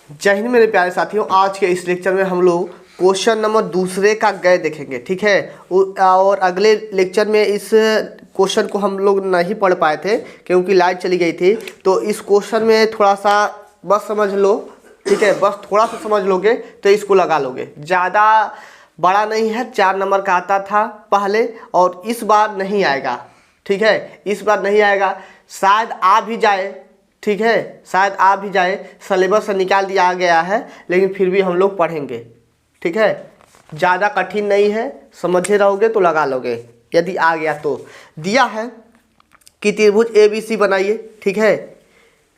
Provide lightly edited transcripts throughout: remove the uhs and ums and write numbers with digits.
जय हिंद मेरे प्यारे साथियों। आज के इस लेक्चर में हम लोग क्वेश्चन नंबर दूसरे का गए देखेंगे, ठीक है। और अगले लेक्चर में इस क्वेश्चन को हम लोग नहीं पढ़ पाए थे क्योंकि लाइट चली गई थी। तो इस क्वेश्चन में थोड़ा सा बस समझ लो, ठीक है, बस थोड़ा सा समझ लोगे तो इसको लगा लोगे। ज़्यादा बड़ा नहीं है, 4 नंबर का आता था पहले और इस बार नहीं आएगा, ठीक है। इस बार नहीं आएगा, शायद आ भी जाए, ठीक है, शायद आ भी जाए। सिलेबस से निकाल दिया गया है लेकिन फिर भी हम लोग पढ़ेंगे, ठीक है। ज़्यादा कठिन नहीं है, समझे रहोगे तो लगा लोगे। यदि आ गया तो दिया है कि त्रिभुज ABC बनाइए, ठीक है।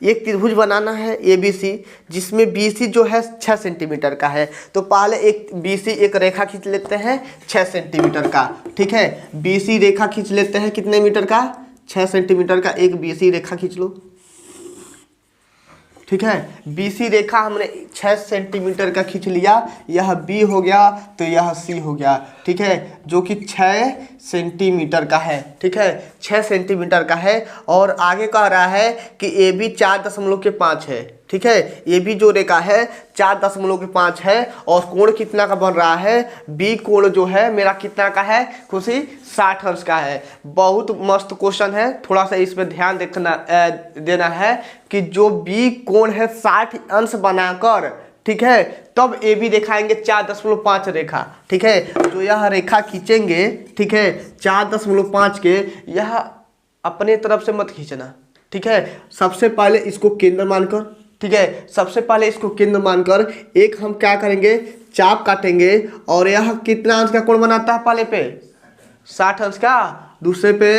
एक त्रिभुज बनाना है ABC जिसमें BC जो है 6 सेंटीमीटर का है। तो पहले एक BC एक रेखा खींच लेते हैं 6 सेंटीमीटर का, ठीक है। BC रेखा खींच लेते हैं कितने मीटर का? 6 सेंटीमीटर का एक BC रेखा खींच लो, ठीक है। BC रेखा हमने 6 सेंटीमीटर का खींच लिया। यह B हो गया तो यह C हो गया, ठीक है, जो कि 6 सेंटीमीटर का है, ठीक है, 6 सेंटीमीटर का है। और आगे कह रहा है कि AB 4.5 है, ठीक है। AB जो रेखा है 4.5 है और कोण कितना का बन रहा है? B कोण जो है मेरा कितना का है खुशी? 60 अंश का है। बहुत मस्त क्वेश्चन है, थोड़ा सा इस पर ध्यान देना है कि जो B कोण है 60 अंश बनाकर, ठीक है, तब AB दिखाएंगे 4.5 रेखा, ठीक है। जो यह रेखा खींचेंगे, ठीक है, 4.5 के, यह अपने तरफ से मत खींचना, ठीक है। सबसे पहले इसको केंद्र मानकर, ठीक है, सबसे पहले इसको केंद्र मानकर एक हम क्या करेंगे, चाप काटेंगे। और यह कितना अंश का कोण बनाता है? पहले पे 60 अंश का, दूसरे पे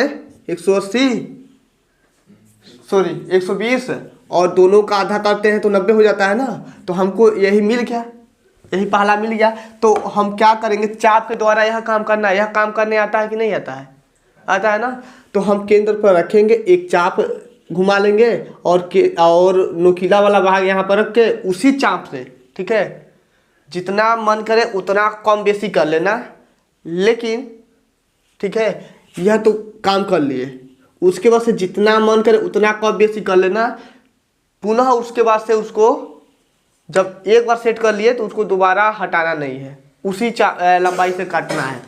180, सॉरी 120, और दोनों का आधा करते हैं तो 90 हो जाता है ना। तो हमको यही मिल गया, यही पहला मिल गया। तो हम क्या करेंगे, चाप के द्वारा यह काम करना है। यह काम करने आता है कि नहीं आता है? आता है ना। तो हम केंद्र पर रखेंगे, एक चाप घुमा लेंगे और नुकीला वाला भाग यहाँ पर रख के उसी चाप से, ठीक है, जितना मन करे उतना कम बेसी कर लेना। लेकिन ठीक है, यह तो काम कर लिए, उसके बाद से जितना मन करे उतना कम बेसी कर लेना। पुनः उसके बाद से उसको जब एक बार सेट कर लिए तो उसको दोबारा हटाना नहीं है, उसी लंबाई से काटना है।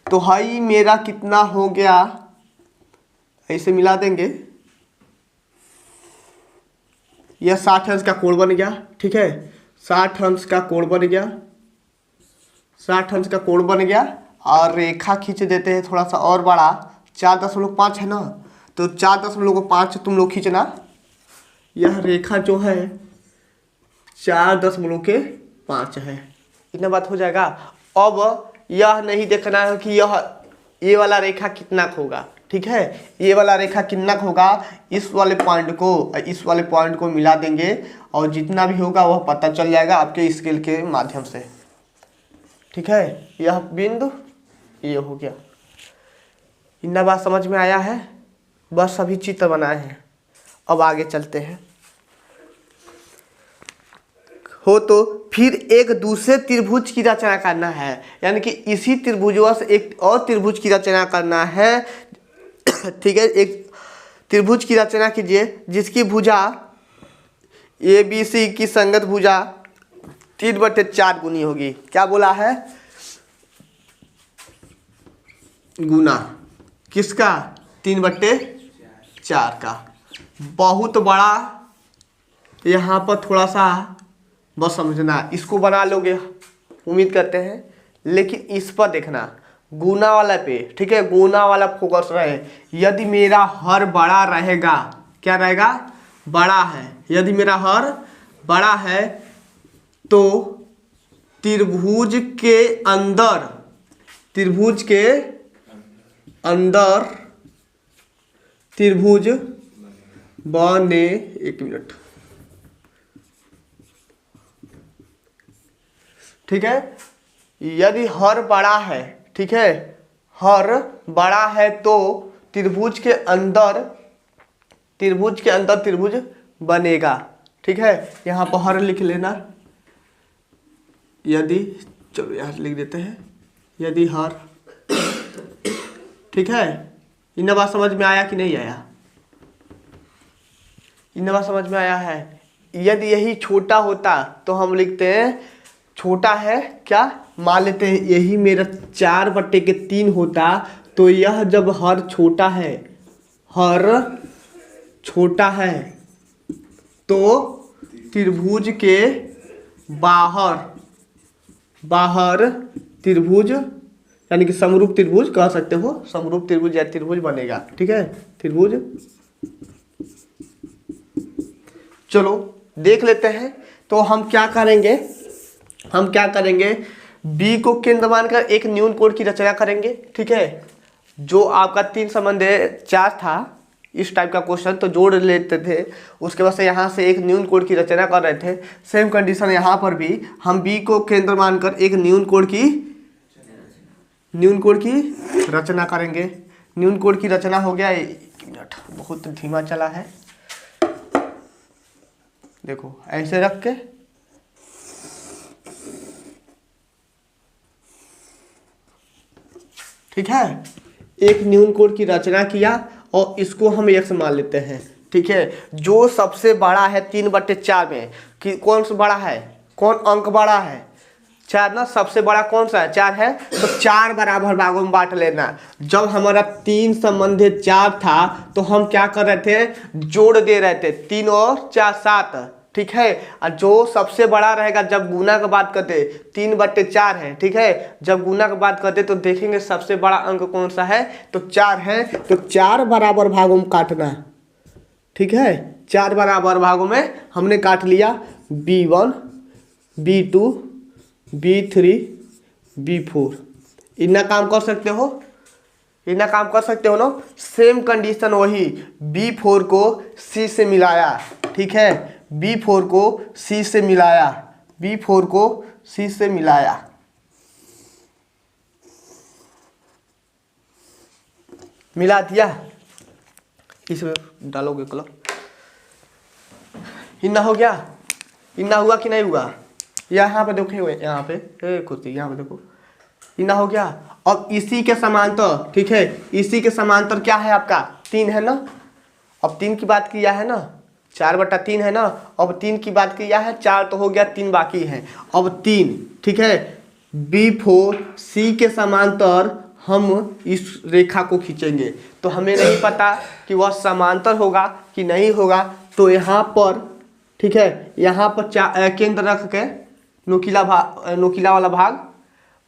तो हाई मेरा कितना हो गया, ऐसे मिला देंगे। यह 60 अंश का कोण बन गया, ठीक है, 60 अंश का कोण बन गया, 60 अंश का कोण बन गया। और रेखा खींच देते हैं थोड़ा सा और बड़ा, 4.5 है ना, तो 4.5 तुम लोग खींचना। यह रेखा जो है 4.5 है, इतना बात हो जाएगा। अब यह नहीं देखना है कि ये वाला रेखा कितना होगा, ठीक है, ये वाला रेखा कितना होगा। इस वाले पॉइंट को मिला देंगे और जितना भी होगा वह पता चल जाएगा आपके स्केल के माध्यम से, ठीक है। यह बिंदु ये हो गया। इतना बात समझ में आया है? बस अभी चित्र बनाए हैं, अब आगे चलते हैं। हो तो फिर एक दूसरे त्रिभुज की रचना करना है, यानी कि इसी त्रिभुजों से एक और त्रिभुज की रचना करना है, ठीक है। एक त्रिभुज की रचना कीजिए जिसकी भुजा ABC की संगत भुजा 3/4 गुनी होगी। क्या बोला है? गुना किसका? 3/4 का। बहुत बड़ा, यहाँ पर थोड़ा सा बस समझना, इसको बना लोगे उम्मीद करते हैं। लेकिन इस पर देखना, गुना वाला पे, ठीक है, गुना वाला फोकस रहे। यदि मेरा हर बड़ा रहेगा, क्या रहेगा? बड़ा है। यदि मेरा हर बड़ा है तो त्रिभुज के अंदर त्रिभुज बने, एक मिनट, ठीक है। यदि हर बड़ा है, ठीक है, हर बड़ा है तो त्रिभुज के अंदर त्रिभुज बनेगा, ठीक है। यहाँ पर हर लिख लेना। यदि, चलो यहाँ लिख देते हैं, यदि हर, ठीक है। इन बात समझ में आया कि नहीं आया? इन बात समझ में आया है? यदि यही छोटा होता तो हम लिखते हैं छोटा है क्या, मान लेते हैं यही मेरा 4/3 होता, तो यह जब हर छोटा है, हर छोटा है, तो त्रिभुज के बाहर त्रिभुज यानी कि समरूप त्रिभुज कह सकते हो, समरूप त्रिभुज या त्रिभुज बनेगा। ठीक है, त्रिभुज। चलो देख लेते हैं। तो हम क्या करेंगे, बी को केंद्र मानकर एक न्यून कोण की रचना करेंगे। ठीक है, जो आपका 3 संबंधी 4 था, इस टाइप का क्वेश्चन तो जोड़ लेते थे, उसके बाद से यहाँ से एक न्यून कोण की रचना कर रहे थे। सेम कंडीशन यहाँ पर भी हम बी को केंद्र मानकर एक न्यून कोण की रचना करेंगे। न्यून कोण की रचना हो गया। 1 मिनट, बहुत धीमा चला है। देखो ऐसे रख के ठीक है, एक न्यून कोण की रचना किया और इसको हम x मान लेते हैं। ठीक है, जो सबसे बड़ा है 3/4 में कि कौन सा बड़ा है, कौन अंक बड़ा है, 4 ना। सबसे बड़ा कौन सा है, 4 है, तो 4 बराबर भागों में बांट लेना। जब हमारा 3 संबंधी 4 था तो हम क्या कर रहे थे, जोड़ दे रहे थे, 3 और 4 7। ठीक है, और जो सबसे बड़ा रहेगा जब गुना का बात करते 3/4 है। ठीक है, जब गुना का बात करते तो देखेंगे सबसे बड़ा अंक कौन सा है, तो 4 है, तो 4 बराबर भागों में काटना। ठीक है, 4 बराबर भागों में हमने काट लिया। B1 B2 B3 B4 इतना काम कर सकते हो, ना। सेम कंडीशन वही, B4 को C से मिलाया। ठीक है, B4 को C से मिलाया, मिला दिया। इसमें डालोगे कलर, इतना हो गया। इतना हुआ कि नहीं हुआ, यहाँ पे देखो, यहाँ पे खुद यहाँ पे देखो, इतना हो गया। अब इसी के समांतर, ठीक है, इसी के समांतर क्या है आपका, 3 है ना। अब 3 की बात किया है ना, 4/3 है ना। अब 3 की बात किया है, 4 तो हो गया, 3 बाकी है। अब 3, ठीक है, B4 C के समांतर हम इस रेखा को खींचेंगे। तो हमें नहीं पता कि वह समांतर होगा कि नहीं होगा, तो यहाँ पर, ठीक है, यहाँ पर केंद्र रख के नोकीला वाला भाग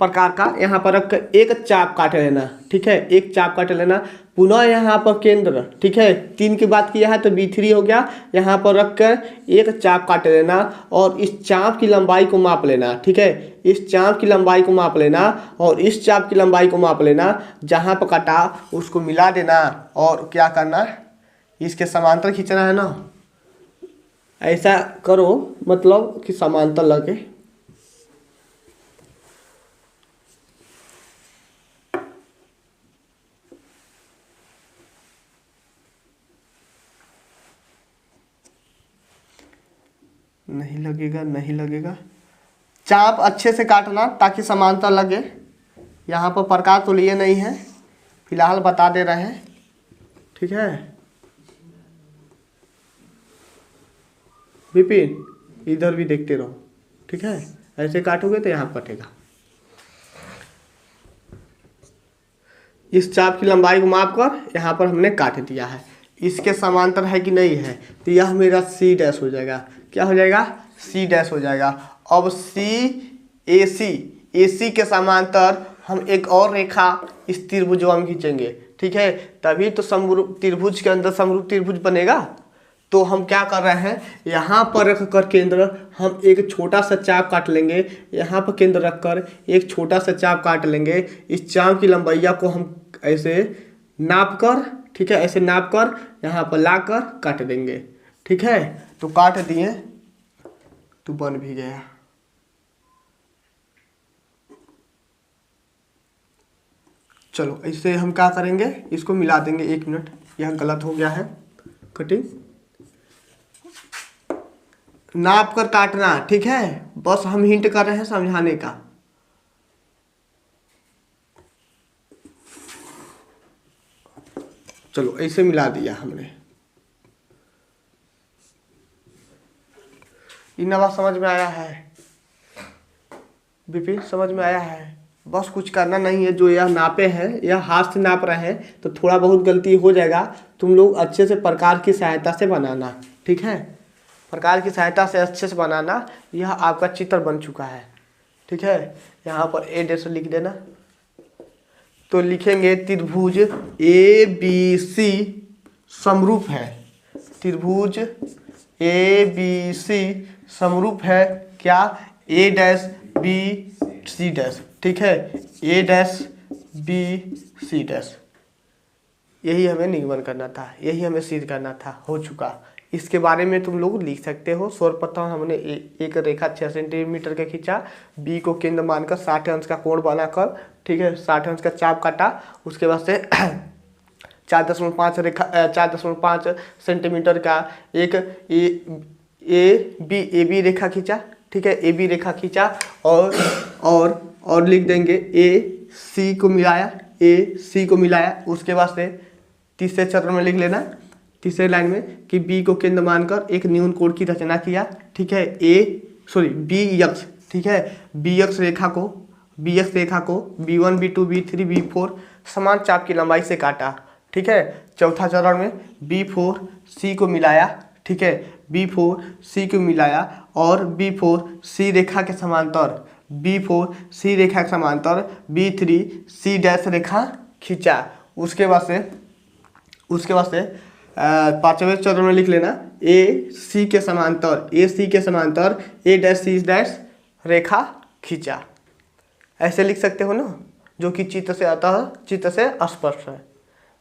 प्रकार का यहाँ पर रख कर एक चाप काट लेना। ठीक है, एक चाप काट लेना। पुनः यहाँ पर केंद्र, ठीक है, 3 की बात किया है तो B3 हो गया, यहाँ पर रख कर एक चाप काट लेना और इस चाप की लंबाई को माप लेना। ठीक है, इस चाप की लंबाई को माप लेना और इस चाप की लंबाई को माप लेना। जहाँ पर काटा उसको मिला देना और क्या करना, इसके समांतर खींचना है ना। ऐसा करो, मतलब कि समांतर लगे। नहीं लगेगा। चाप अच्छे से काटना ताकि समांतर लगे। यहाँ पर प्रकार तो लिए नहीं है, फिलहाल बता दे रहे हैं। ठीक है विपिन, इधर भी देखते रहो। ठीक है, ऐसे काटोगे तो यहाँ कटेगा। इस चाप की लंबाई को माप कर यहाँ पर हमने काट दिया है। इसके समांतर है कि नहीं है, तो यह मेरा C' हो जाएगा। क्या हो जाएगा, C' हो जाएगा। अब AC के समांतर हम एक और रेखा इस त्रिभुज में खींचेंगे। ठीक है, तभी तो समरूप त्रिभुज के अंदर समरूप त्रिभुज बनेगा। तो हम क्या कर रहे हैं, यहाँ पर रख कर केंद्र हम एक छोटा सा चाप काट लेंगे। यहाँ पर केंद्र रख कर एक छोटा सा चाप काट लेंगे। इस चाप की लंबाइया को हम ऐसे नाप कर, ठीक है, ऐसे नाप कर यहाँ पर ला कर काट देंगे। ठीक है, तो काट दिए तो बन भी गया। चलो इससे हम क्या करेंगे, इसको मिला देंगे। 1 मिनट, यह गलत हो गया है कटिंग। नाप कर काटना, ठीक है, बस हम हिंट कर रहे हैं समझाने का। चलो ऐसे मिला दिया हमने। इनवा समझ में आया है? विपिन समझ में आया है? बस कुछ करना नहीं है। जो यह नापे हैं, यह हाथ से नाप रहे हैं तो थोड़ा बहुत गलती हो जाएगा। तुम लोग अच्छे से प्रकार की सहायता से बनाना, ठीक है? प्रकार की सहायता से अच्छे से बनाना। यह आपका चित्र बन चुका है, ठीक है? यहाँ पर ए डैश लिख देना। तो लिखेंगे त्रिभुज ए बी सी समरूप है। त्रिभुज ए बी सी समरूप है क्या? ए डैश बी सी डैश, ठीक है? ए डैश बी सी डैश। यही हमें निगमन करना था, यही हमें सिद्ध करना था। हो चुका। इसके बारे में तुम लोग लिख सकते हो। सर्वप्रथम हमने एक रेखा 6 सेंटीमीटर का खींचा, बी को केंद्र मानकर 60 अंश का कोण बनाकर, ठीक है, 60 अंश का चाप काटा। उसके बाद से 4.5 सेंटीमीटर का एक ए बी रेखा खींचा, ठीक है? ए बी रेखा खींचा और लिख देंगे ए सी को मिलाया। उसके बाद से तीसरे चरण में लिख लेना, तीसरे लाइन में कि बी को केंद्र मानकर एक न्यून कोण की रचना किया, ठीक है? बी यक्ष, ठीक है? बी यक्ष रेखा को B1 B2 B3 B4 समान चाप की लंबाई से काटा, ठीक है? चौथा चरण में B4 C को मिलाया, ठीक है? B4 C को मिलाया और B4 C रेखा के समांतर B3 C डैश रेखा खींचा। उसके बाद से पांचवें चरण में लिख लेना ए सी के समांतर ए डैश सी डैश रेखा खींचा। ऐसे लिख सकते हो ना, जो कि चित्र से स्पष्ट है।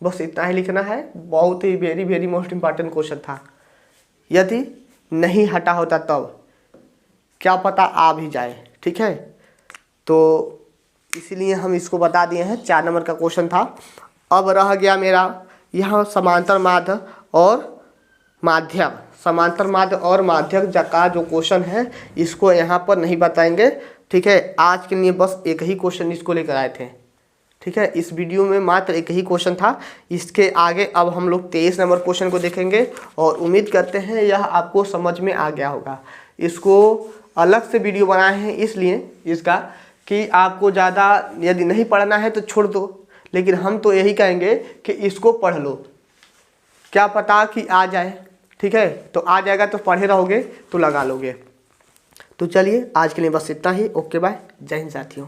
बस इतना ही लिखना है। बहुत ही very very most important question था। यदि नहीं हटा होता तब क्या पता आ भी जाए, ठीक है? तो इसीलिए हम इसको बता दिए हैं। 4 नंबर का क्वेश्चन था। अब रह गया मेरा यहाँ समांतर माध्य और माध्यक का जो क्वेश्चन है, इसको यहाँ पर नहीं बताएंगे, ठीक है? आज के लिए बस एक ही क्वेश्चन इसको लेकर आए थे, ठीक है? इस वीडियो में मात्र एक ही क्वेश्चन था। इसके आगे अब हम लोग 23 नंबर क्वेश्चन को देखेंगे और उम्मीद करते हैं यह आपको समझ में आ गया होगा। इसको अलग से वीडियो बनाए हैं इसलिए इसका कि आपको ज़्यादा यदि नहीं पढ़ना है तो छोड़ दो, लेकिन हम तो यही कहेंगे कि इसको पढ़ लो, क्या पता कि आ जाए, ठीक है? तो आ जाएगा तो पढ़े रहोगे तो लगा लोगे। तो चलिए आज के लिए बस इतना ही। ओके बाय, जय हिंद साथियों।